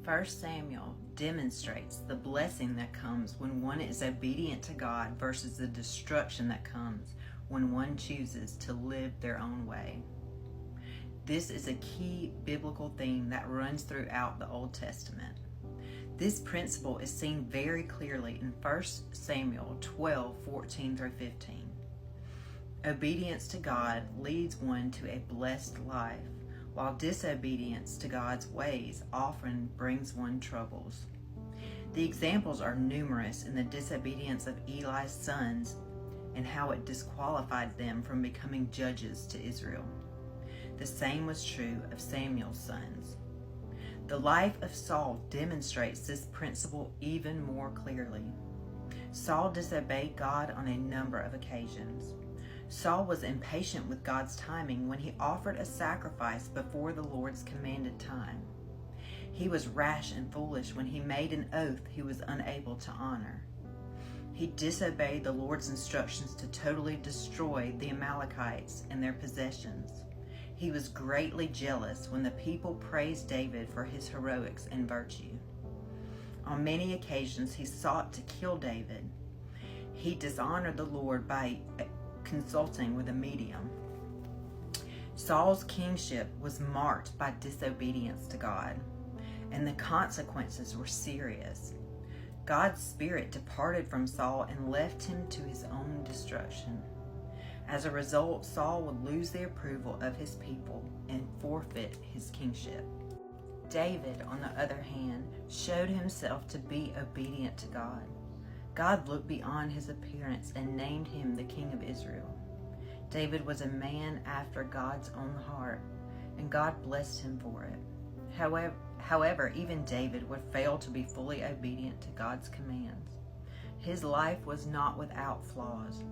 First Samuel demonstrates the blessing that comes when one is obedient to God versus the destruction that comes when one chooses to live their own way. This is a key biblical theme that runs throughout the Old Testament. This principle is seen very clearly in 1 Samuel 12:14 through 15. Obedience to God leads one to a blessed life, while disobedience to God's ways often brings one troubles. The examples are numerous in the disobedience of Eli's sons and how it disqualified them from becoming judges to Israel. The same was true of Samuel's sons. The life of Saul demonstrates this principle even more clearly. Saul disobeyed God on a number of occasions. Saul was impatient with God's timing when he offered a sacrifice before the Lord's commanded time. He was rash and foolish when he made an oath he was unable to honor. He disobeyed the Lord's instructions to totally destroy the Amalekites and their possessions. He was greatly jealous when the people praised David for his heroics and virtue. On many occasions, he sought to kill David. He dishonored the Lord by consulting with a medium. Saul's kingship was marked by disobedience to God, and the consequences were serious. God's spirit departed from Saul and left him to his own destruction. As a result, Saul would lose the approval of his people and forfeit his kingship. David, on the other hand, showed himself to be obedient to God. God looked beyond his appearance and named him the King of Israel. David was a man after God's own heart, and God blessed him for it. However, even David would fail to be fully obedient to God's commands. His life was not without flaws,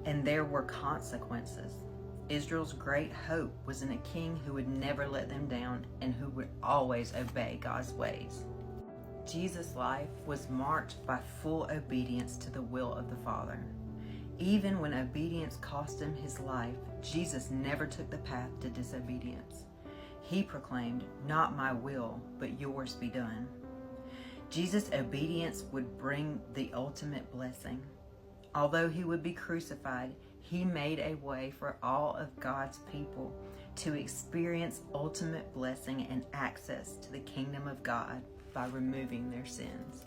and there were consequences. Israel's great hope was in a king who would never let them down and who would always obey God's ways. Jesus' life was marked by full obedience to the will of the Father. Even when obedience cost him his life, Jesus never took the path to disobedience. He proclaimed, "Not my will, but yours be done." Jesus' obedience would bring the ultimate blessing. Although he would be crucified, he made a way for all of God's people to experience ultimate blessing and access to the kingdom of God by removing their sins.